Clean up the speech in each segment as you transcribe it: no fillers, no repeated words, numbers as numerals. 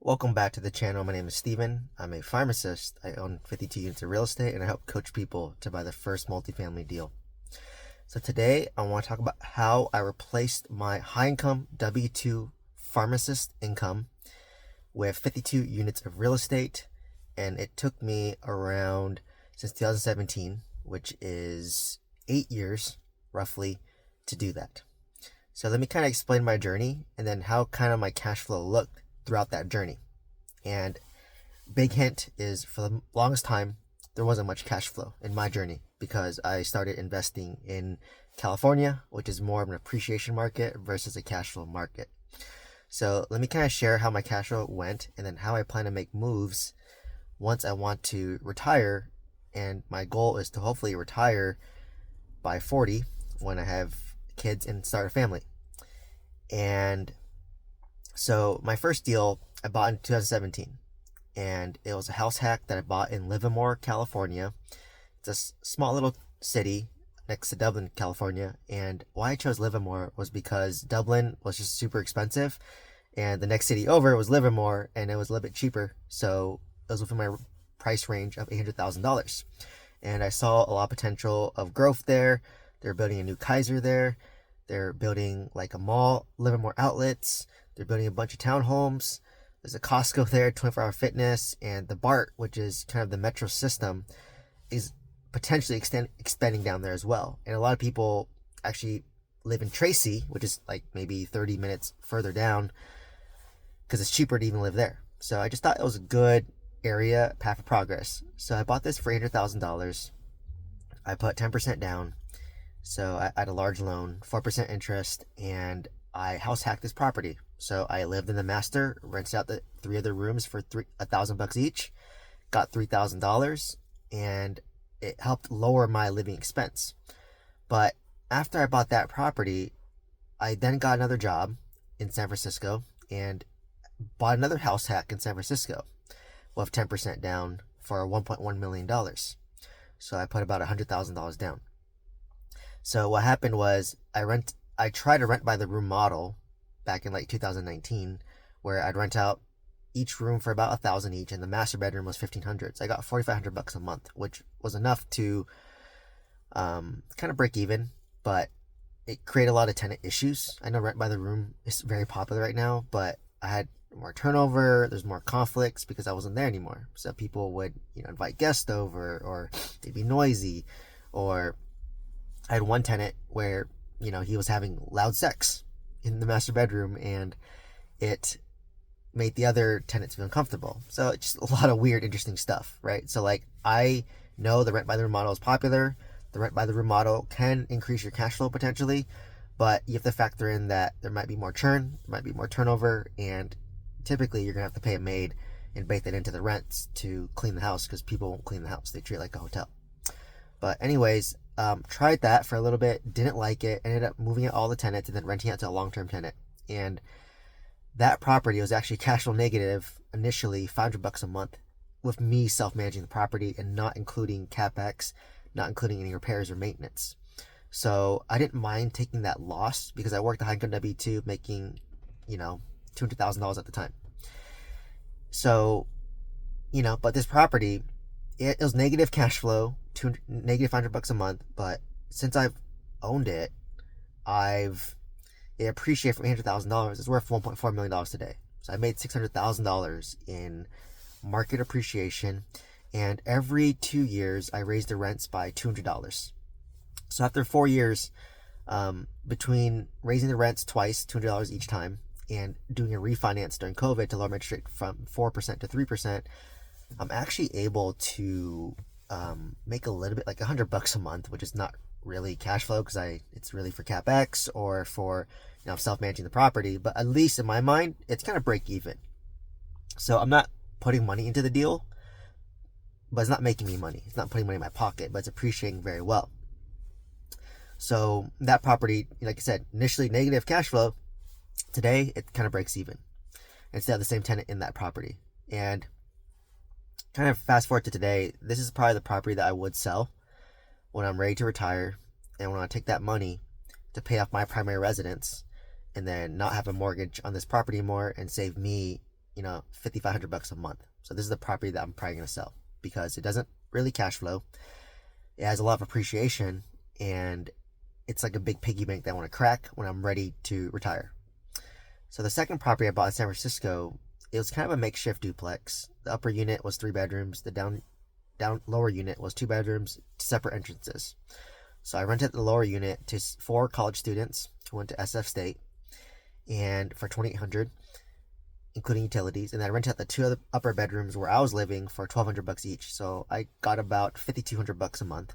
Welcome back to the channel. My name is Steven. I'm a pharmacist. I own 52 units of real estate and I help coach people to buy the first multifamily deal. So today I want to talk about how I replaced my high income W-2 pharmacist income with 52 units of real estate. And it took me around since 2017, which is 8 years roughly, to do that. So let me kind of explain my journey and then how kind of my cash flow looked throughout that journey. And big hint is, for the longest time, there wasn't much cash flow in my journey because I started investing in California, which is more of an appreciation market versus a cash flow market. So let me kind of share how my cash flow went and then how I plan to make moves once I want to retire. And my goal is to hopefully retire by 40 when I have kids and start a family. And so my first deal I bought in 2017, and it was a house hack that I bought in Livermore, California. It's a small little city next to Dublin, California. And why I chose Livermore was because Dublin was just super expensive, and the next city over was Livermore, and it was a little bit cheaper. So it was within my price range of $800,000. And I saw a lot of potential of growth there. They're building a new Kaiser there. They're building like a mall, Livermore Outlets. They're building a bunch of townhomes. There's a Costco there, 24-hour fitness, and the BART, which is kind of the metro system, is potentially expanding down there as well. And a lot of people actually live in Tracy, which is like maybe 30 minutes further down, because it's cheaper to even live there. So I just thought it was a good area, path of progress. So I bought this for $800,000. I put 10% down. So I had a large loan, 4% interest, and I house hacked this property. So I lived in the master, rented out the 3 other rooms for $1,000 each, got $3,000, and it helped lower my living expense. But after I bought that property, I then got another job in San Francisco and bought another house hack in San Francisco with 10% down for $1.1 million. So I put about $100,000 down. So what happened was I tried to rent by the room model back in like 2019, where I'd rent out each room for about $1,000 each, and the master bedroom was $1,500. So I got $4,500 a month, which was enough to kind of break even, but it created a lot of tenant issues. I know rent by the room is very popular right now, but I had more turnover. There's more conflicts because I wasn't there anymore. So people would, invite guests over, or they'd be noisy, or I had one tenant where, he was having loud sex in the master bedroom, and it made the other tenants feel uncomfortable. So it's just a lot of weird, interesting stuff, right? So like, I know the rent by the room model is popular. The rent by the room model can increase your cash flow potentially, but you have to factor in that there might be more churn, there might be more turnover, and typically you're gonna have to pay a maid and bake that into the rents to clean the house, because people won't clean the house. They treat it like a hotel. But anyways, tried that for a little bit, didn't like it, ended up moving out all the tenants and then renting out to a long-term tenant. And that property was actually cash flow negative initially, $500 a month, with me self-managing the property and not including CapEx, not including any repairs or maintenance. So I didn't mind taking that loss because I worked a high income W-2 making, $200,000 at the time. So, but this property, it was negative cash flow, negative $500 a month, but since I've owned it, it appreciated from $800,000. It's worth $1.4 million today. So I made $600,000 in market appreciation, and every 2 years I raised the rents by $200. So after 4 years, between raising the rents twice, $200 each time, and doing a refinance during COVID to lower my interest rate from 4% to 3%, I'm actually able to make a little bit, like $100 a month, which is not really cash flow because it's really for CapEx or for self-managing the property. But at least in my mind, it's kind of break even. So I'm not putting money into the deal, but it's not making me money. It's not putting money in my pocket, but it's appreciating very well. So that property, like I said, initially negative cash flow. Today, it kind of breaks even. And still have the same tenant in that property. And kind of fast forward to today, this is probably the property that I would sell when I'm ready to retire, and when I take that money to pay off my primary residence and then not have a mortgage on this property anymore and save me $5,500 a month. So this is the property that I'm probably going to sell because it doesn't really cash flow. It has a lot of appreciation, and it's like a big piggy bank that I want to crack when I'm ready to retire. So the second property I bought in San Francisco, it was kind of a makeshift duplex. The upper unit was 3 bedrooms. The down lower unit was 2 bedrooms, separate entrances. So I rented the lower unit to 4 college students who went to SF State, and for $2,800, including utilities. And then I rented out the 2 other upper bedrooms where I was living for $1,200 each. So I got about $5,200 a month.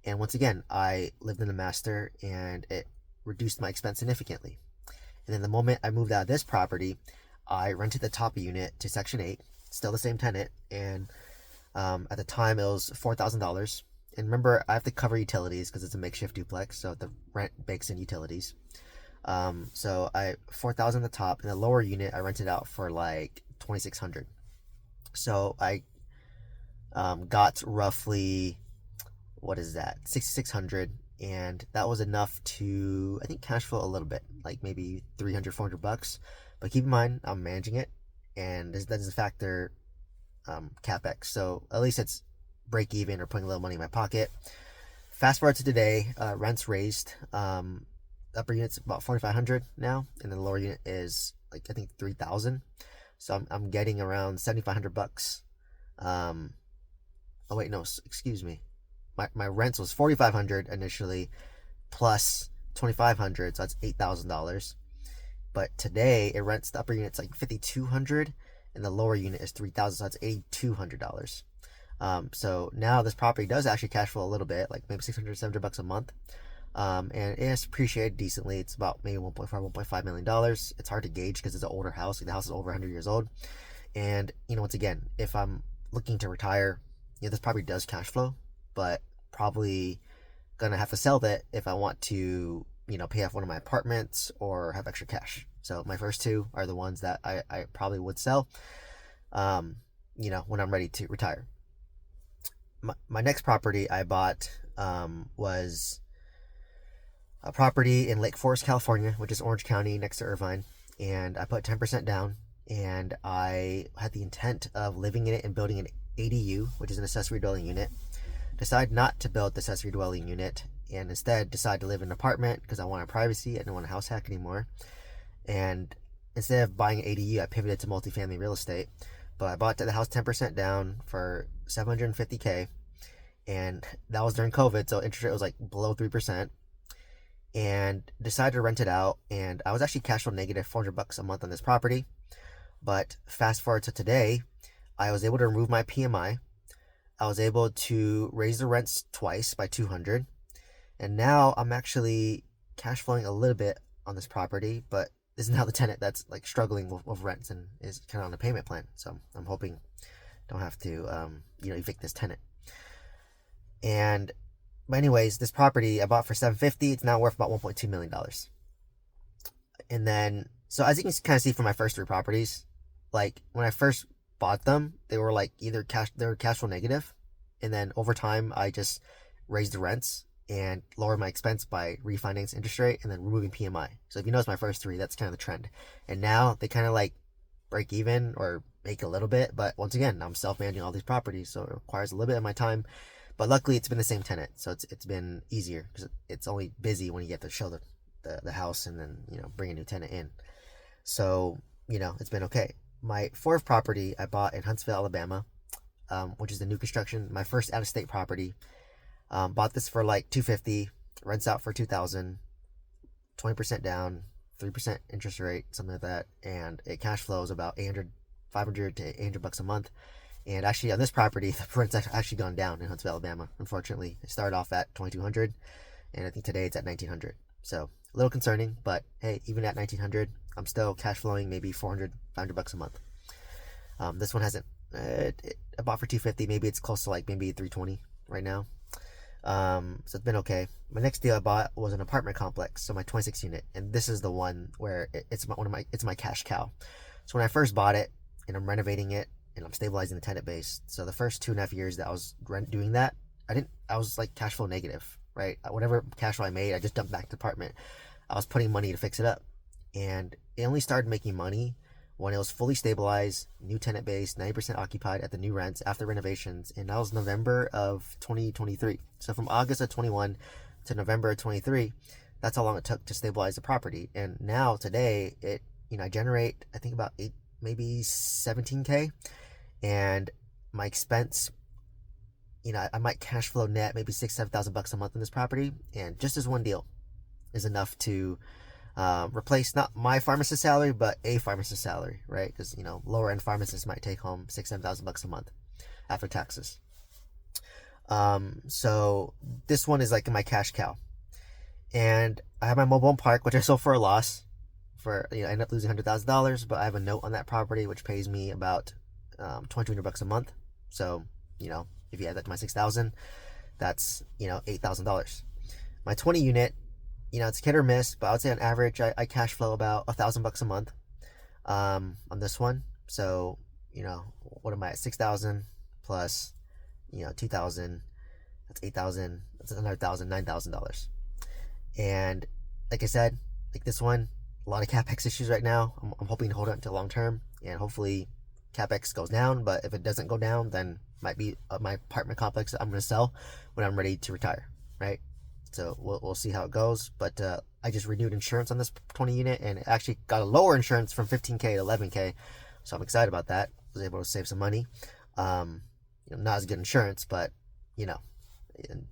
And once again, I lived in the master, and it reduced my expense significantly. And then the moment I moved out of this property, I rented the top unit to Section 8, still the same tenant, and at the time it was $4,000. And remember, I have to cover utilities because it's a makeshift duplex, so the rent bakes in utilities. So I $4,000 the top, and the lower unit I rented out for like $2,600. So I got roughly, what is that, $6,600, and that was enough to, I think, cash flow a little bit, like maybe $300-$400. But keep in mind, I'm managing it, and that doesn't factor capex, so at least it's break even or putting a little money in my pocket. Fast forward to today, rent's raised. Upper unit's about $4,500 now, and the lower unit is like, I think, $3,000. So I'm getting around $7,500. Oh wait, no, excuse me. My rent was $4,500 initially, plus $2,500, so that's $8,000. But today it rents, the upper unit's like $5,200, and the lower unit is $3,000, so that's $8,200. So now this property does actually cash flow a little bit, like maybe $600-$700 a month. And it has appreciated decently. It's about maybe $1.5 million. It's hard to gauge because it's an older house. Like, the house is over 100 years old. And, once again, if I'm looking to retire, this property does cash flow, but probably gonna have to sell that if I want to, pay off one of my apartments or have extra cash. So my first 2 are the ones that I probably would sell, when I'm ready to retire. My next property I bought was a property in Lake Forest, California, which is Orange County next to Irvine. And I put 10% down, and I had the intent of living in it and building an ADU, which is an accessory dwelling unit. Decided not to build the accessory dwelling unit, and instead decided to live in an apartment because I wanted privacy. I didn't want a house hack anymore. And instead of buying an ADU, I pivoted to multifamily real estate. But I bought the house 10% down for $750K, and that was during COVID, so interest rate was like below 3%. And decided to rent it out, and I was actually cash flow negative $400 a month on this property. But fast forward to today, I was able to remove my PMI. I was able to raise the rents twice by $200, and now I'm actually cash flowing a little bit on this property. But this is now the tenant that's like struggling with rents and is kind of on a payment plan. So I'm hoping don't have to evict this tenant. But anyways, this property I bought for $750. It's now worth about $1.2 million. And then, so as you can kind of see from my first 3 properties, like when I first bought them, they were like they were cash flow negative, and then over time I just raised the rents and lowered my expense by refinancing interest rate and then removing PMI. So if you notice my first 3, that's kind of the trend. And now they kind of like break even or make a little bit, but once again, I'm self-managing all these properties, so it requires a little bit of my time. But luckily, it's been the same tenant, so it's been easier because it's only busy when you get to show the house and then bring a new tenant in. So it's been okay. My 4th property I bought in Huntsville, Alabama, which is the new construction. My first out-of-state property. Bought this for like $250, rents out for $2,000, 20% down, 3% interest rate, something like that, and it cash flows about $500 to $800 a month. And actually, on this property, the rent's actually gone down in Huntsville, Alabama. Unfortunately, it started off at $2,200, and I think today it's at $1,900. So a little concerning, but hey, even at $1,900, I'm still cash flowing maybe $400-$500 a month. This one hasn't. I bought for $250. Maybe it's close to like maybe $320 right now. So it's been okay. My next deal I bought was an apartment complex, so my 26 unit, and this is the one where it's my cash cow. So when I first bought it, and I'm renovating it, and I'm stabilizing the tenant base. So the first 2.5 years that I was doing that, I was like cash flow negative, right? Whatever cash flow I made, I just dumped back to the apartment. I was putting money to fix it up, and it only started making money when it was fully stabilized, new tenant base, 90% occupied at the new rents after renovations, and that was November of 2023. So from August of 21 to November of 23, that's how long it took to stabilize the property. And now today, I generate, I think about maybe 17K, and my expense, I might cash flow net maybe $6,000-7,000 a month in this property, and just this one deal is enough to replace not my pharmacist salary, but a pharmacist salary, right? Because lower end pharmacists might take home $6,000-7,000 a month after taxes. So this one is like my cash cow, and I have my mobile home park, which I sold for a loss. I end up losing $100,000, but I have a note on that property which pays me about $2,200 a month. So if you add that to my $6,000, that's $8,000. My 20 unit, it's hit or miss, but I would say on average I cash flow about $1,000 a month on this one. So what am I at? 6,000 plus 2,000, that's 8,000, that's another $9,000. And like I said, like this one, a lot of capex issues right now. I'm hoping to hold it until long term, and hopefully capex goes down. But if it doesn't go down, then might be my apartment complex that I'm going to sell when I'm ready to retire, right? So we'll see how it goes. But I just renewed insurance on this 20 unit, and it actually got a lower insurance from 15K to 11K. So I'm excited about that. I was able to save some money. Not as good insurance, but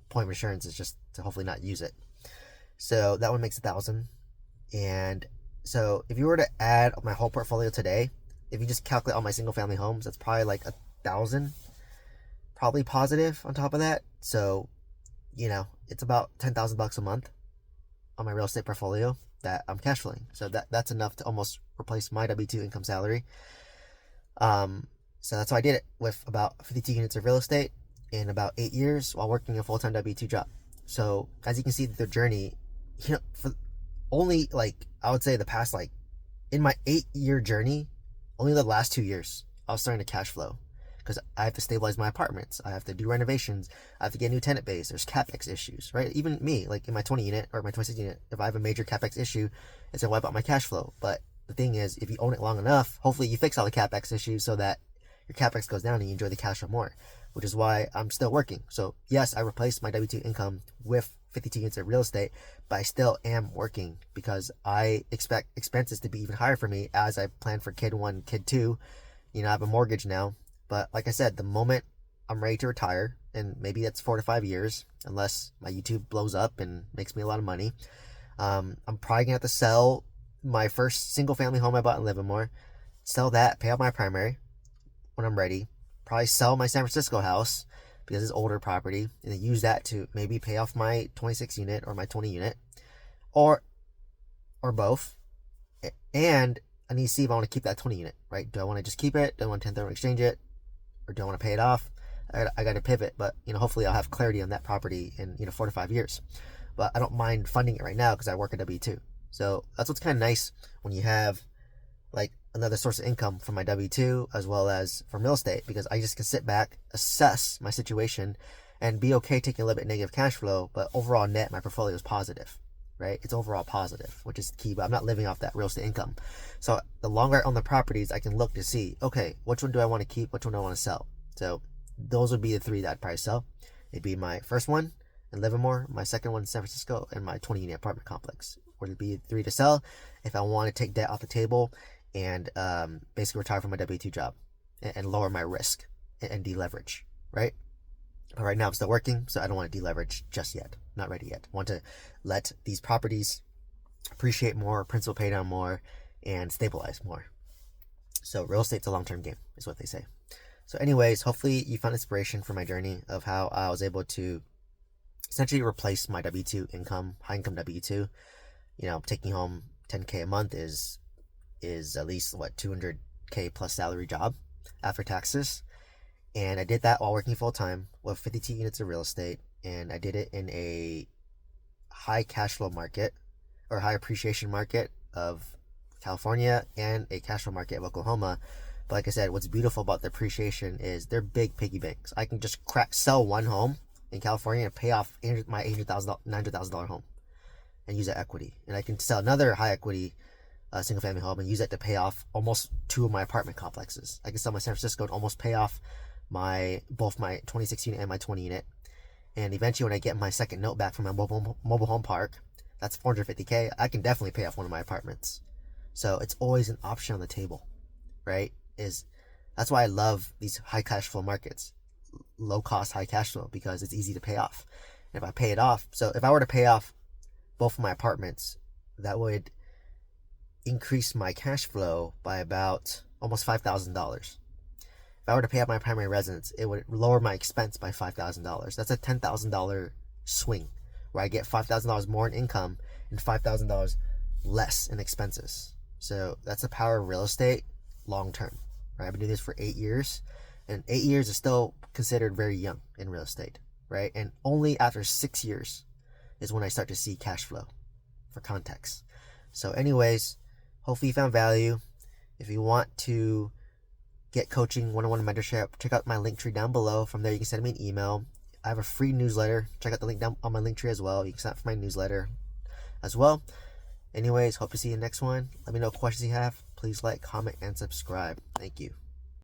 point of insurance is just to hopefully not use it. So that one makes 1,000. And so if you were to add my whole portfolio today, if you just calculate all my single family homes, that's probably like 1,000, probably positive on top of that. So it's about $10,000 a month on my real estate portfolio that I'm cash flowing. So that's enough to almost replace my W-2 income salary. So that's how I did it, with about 52 units of real estate in about 8 years while working a full-time W-2 job. So as you can see, the journey, for only I would say the past in my 8-year journey, only the last 2 years I was starting to cash flow, because I have to stabilize my apartments, I have to do renovations, I have to get a new tenant base, there's capex issues, right? Even me, in my 20 unit or my 26 unit, if I have a major capex issue, it's gonna wipe out my cash flow. But the thing is, if you own it long enough, hopefully you fix all the capex issues so that your capex goes down and you enjoy the cash flow more, which is why I'm still working. So yes, I replaced my W-2 income with 52 units of real estate, but I still am working because I expect expenses to be even higher for me as I plan for kid 1, kid 2. I have a mortgage now, but like I said, the moment I'm ready to retire, and maybe that's 4 to 5 years, unless my YouTube blows up and makes me a lot of money, I'm probably gonna have to sell my first single family home I bought in Livermore, sell that, pay off my primary when I'm ready, probably sell my San Francisco house because it's older property, and then use that to maybe pay off my 26 unit or my 20 unit, or both. And I need to see if I want to keep that 20 unit, right? Do I want to just keep it? Do I want to 1031 exchange it? Or do I want to pay it off? I got to pivot, but hopefully I'll have clarity on that property in 4 to 5 years. But I don't mind funding it right now because I work at W-2. So that's what's kind of nice when you have another source of income from my W-2 as well as from real estate, because I just can sit back, assess my situation, and be okay taking a little bit negative cash flow, but overall net, my portfolio is positive, right? It's overall positive, which is key, but I'm not living off that real estate income. So the longer I own the properties, I can look to see, okay, which one do I want to keep? Which one do I want to sell? So those would be the 3 that I'd probably sell. It'd be my first one in Livermore, my second one in San Francisco, and my 20 unit apartment complex. Would be 3 to sell if I want to take debt off the table and basically retire from my W-2 job and lower my risk and deleverage, right? But right now I'm still working, so I don't want to deleverage just yet. Not ready yet. I want to let these properties appreciate more, principal pay down more, and stabilize more. So real estate's a long-term game, is what they say. So anyways, hopefully you found inspiration from my journey of how I was able to essentially replace my W-2 income, high income W-2. Taking home 10K a month is at least 200K plus salary job after taxes. And I did that while working full time with 52 units of real estate, and I did it in a high cash flow market or high appreciation market of California and a cash flow market of Oklahoma. But like I said, what's beautiful about the appreciation is they're big piggy banks. I can just sell one home in California and pay off my $900,000 home and use that equity. And I can sell another high equity a single family home and use that to pay off almost 2 of my apartment complexes. I can sell my San Francisco and almost pay off both my 26 unit and my 20 unit. And eventually when I get my second note back from my mobile home park, that's $450K, I can definitely pay off one of my apartments. So it's always an option on the table, right? That's why I love these high cash flow markets, low cost, high cash flow, because it's easy to pay off. And if I pay it off, so if I were to pay off both of my apartments, that would increase my cash flow by about almost $5,000. If I were to pay off my primary residence, it would lower my expense by $5,000. That's a $10,000 swing, where I get $5,000 more in income and $5,000 less in expenses. So that's the power of real estate long term. Right? I've been doing this for 8 years, and 8 years is still considered very young in real estate, right? And only after 6 years is when I start to see cash flow, for context. So anyways, hopefully you found value. If you want to get coaching, one-on-one mentorship, check out my link tree down below. From there, you can send me an email. I have a free newsletter. Check out the link down on my link tree as well. You can sign up for my newsletter as well. Anyways, hope to see you in the next one. Let me know what questions you have. Please like, comment, and subscribe. Thank you.